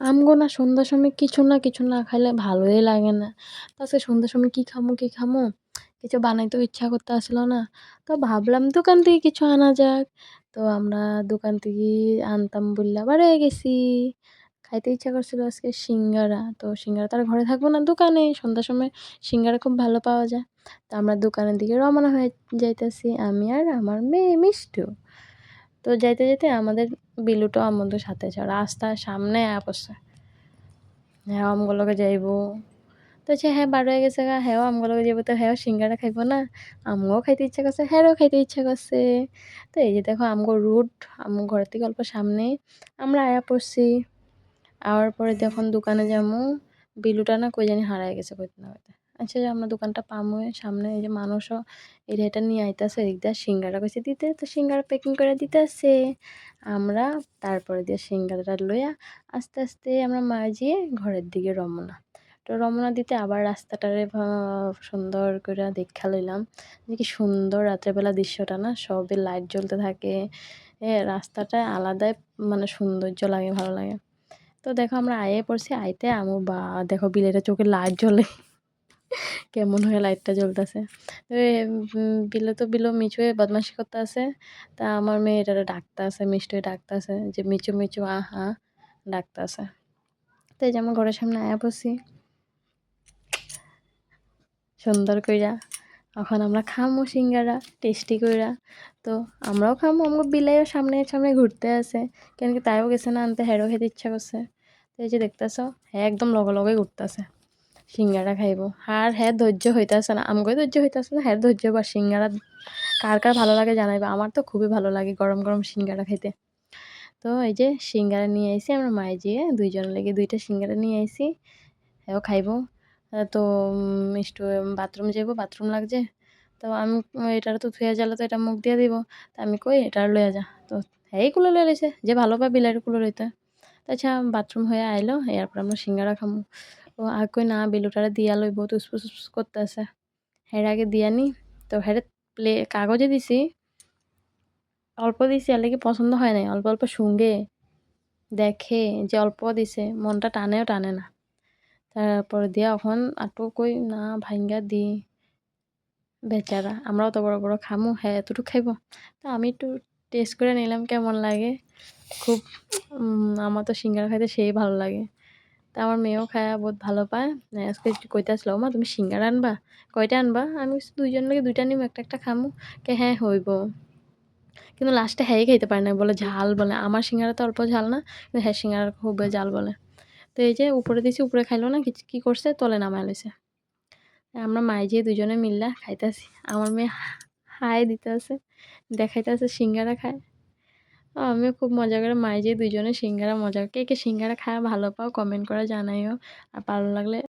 আমগো না সন্ধ্যার সময় কিছু না খাইলে ভালোই লাগে না। তো আজকে সন্ধ্যার সময় কি খামু? কিছু বানাইতেও ইচ্ছা করতেছিল না। তো ভাবলাম দোকান থেকে কিছু আনা যাক। তো আমরা দোকান থেকে আনতাম বইল্যা বাড়ায় গেছি। খাইতে ইচ্ছা করছিল আজকে সিঙ্গারা। তো সিঙ্গারা তো আর ঘরে থাকবো না, দোকানে। সন্ধ্যার সময় সিঙ্গারা খুব ভালো পাওয়া যায়। তো আমরা দোকানের দিকে রওনা হয়ে যাইতাছি, আমি আর আমার মেয়ে মিষ্টু। তো যাইতে আমাদের বিলুটাও আমাদের সাথে আছে। রাস্তার সামনে আয়া পড়ছে। হ্যাঁ, আমগুলোকে যাইবো। তো হচ্ছে হ্যাঁ, বার হয়ে গেছে গা। হ্যাঁ, আমগুলোকে যাইবো, তো হ্যাঁ সিঙ্গারা খাইবো না? আমগোও খাইতে ইচ্ছা করছে, হ্যারও খাইতে ইচ্ছা করছে। তো এই যে দেখো আমগো রুট, আমগো ঘরের থেকে অল্প সামনেই আমরা আয়া পড়ছি। আওয়ার পরে যখন দোকানে যামু, বিলুটা না কই জানি হারায় গেছে কইতে না কইতে। আচ্ছা যে আমরা দোকানটা পামুই সামনে, এই যে মানুষও এটা নিয়ে আইতাছে এদিক দিয়ে সিঙ্গারা কইছে দিতে, তো সিঙ্গারা প্যাকিং করে দিতেছে। আমরা তারপরে দিয়ে সিঙ্গারাটা লইয়া আস্তে আস্তে আমরা মার্জিয়ে ঘরের দিকে রওনা। তো রওনা দিতে আবার রাস্তাটারে সুন্দর করে দেখা লইলাম যে কি সুন্দর রাত্রেবেলা দৃশ্যটা না, সবে লাইট জ্বলতে থাকে। রাস্তাটা আলাদাই মানে সৌন্দর্য লাগে, ভালো লাগে। তো দেখো আমরা আয়ে পড়ছি, আইতে আমু বা দেখো বিলের চোখে লাইট জ্বলে কেমন হয়ে লাইটটা জ্বলতেছে। তো বিলে তো বিলো মিচু হয়ে বদমাশি করতে আছে। তা আমার মেয়ে এটারে ডাকতে আছে, মিষ্টি ডাকতে আছে যে মিচু মিচু আহা ডাকতে আছে। তো এই যে আমার ঘরের সামনে আয়া পড়ছি সুন্দর কইরা। এখন আমরা খামু সিঙ্গারা টেস্টি কইরা। তো আমরাও খামু, আমগো বিলাইও সামনে সামনে ঘুরতে আছে, কেন কি তাইও গেছে না আনতে, হেরও খেতে ইচ্ছা করছে। তো এই যে দেখতেছ হ্যাঁ একদম লগে লগে ঘুরতেছে সিঙ্গারা খাইবো। আর হ্যাঁ ধৈর্য হইতাছে না, আমগো ধৈর্য হইতাছে না, হ্যাঁ ধৈর্য বা সিঙ্গারা কার কার ভালো লাগে জানাইবা। আমার তো খুবই ভালো লাগে গরম গরম সিঙ্গারা খাইতে। তো এই যে সিঙ্গারা নিয়ে আইছি আমরা মায়ে যেয়ে দুইজন লেগে 2টা সিঙ্গারা নিয়ে আইছি, হ্যাঁ খাইবো। তো মিষ্টু বাথরুম যাইবো, বাথরুম লাগছে। তো আমি এটার তো থুয়া গেলে তো এটা মুখ দিয়ে দিব। তো আমি কই এটা লইয়া যা। তো হ্যাঁ কুলো লইয়া লইছে, যে ভালো পায় বিলাইয়ের কুলো লইতে। আচ্ছা বাথরুম হয়ে আইলো, এরপর আমরা সিঙ্গারা খামু। ও আর কই না বিলুটারে দিয়া লইব, তো উসপুস করতেছে। হ্যাঁ আগে দিয়া নি। তো হ্যাঁ কাগজে দিছি, অল্প দিছি, আর কি পছন্দ হয় নাই, অল্প অল্প শুঙ্গে দেখে যে অল্প দিছে, মনটা টানেও টানে না। তারপর দিয়া এখন আটো কই না ভাইঙ্গা দি, বেচারা আমরাও তো বড় বড় খামু, হ্যাঁ এতটুকু খাইব। তো আমি একটু টেস্ট করে নিলাম কেমন লাগে। খুব আমার তো সিঙ্গারা খাইতে সেই ভালো লাগে। তা আমার মেয়েও খায় বহুত ভালো পায়। আজকে কইতে আসলো মা তুমি সিঙ্গারা আনবা, কয়টা আনবা? আমি বলছি 2জন লাগে 2টা নিম, একটা একটা খামু। কে হ্যাঁ হইব। কিন্তু লাস্টে হ্যাঁ খাইতে পারে না, বলে ঝাল বলে। আমার সিঙ্গারা তো অল্প ঝাল না, কিন্তু হ্যাঁ সিঙ্গারা খুব ঝাল বলে। তো এই যে উপরে দিছি, উপরে খাইলো না, কি করছে তলে নামায় লইছে। আমরা মায়ে যেয়ে 2জনে মিল্লা খাইতেছি। আমার মেয়ে হাই দিতে আছে, দেখাইতে আছে সিঙ্গারা খায়। আমিও খুব মজা করে মায়ে যেয়ে 2জনে সিঙ্গারা মজা, কে কে সিঙ্গারা খায় ভালো পাও কমেন্ট করে জানাইও। আর ভালো লাগলে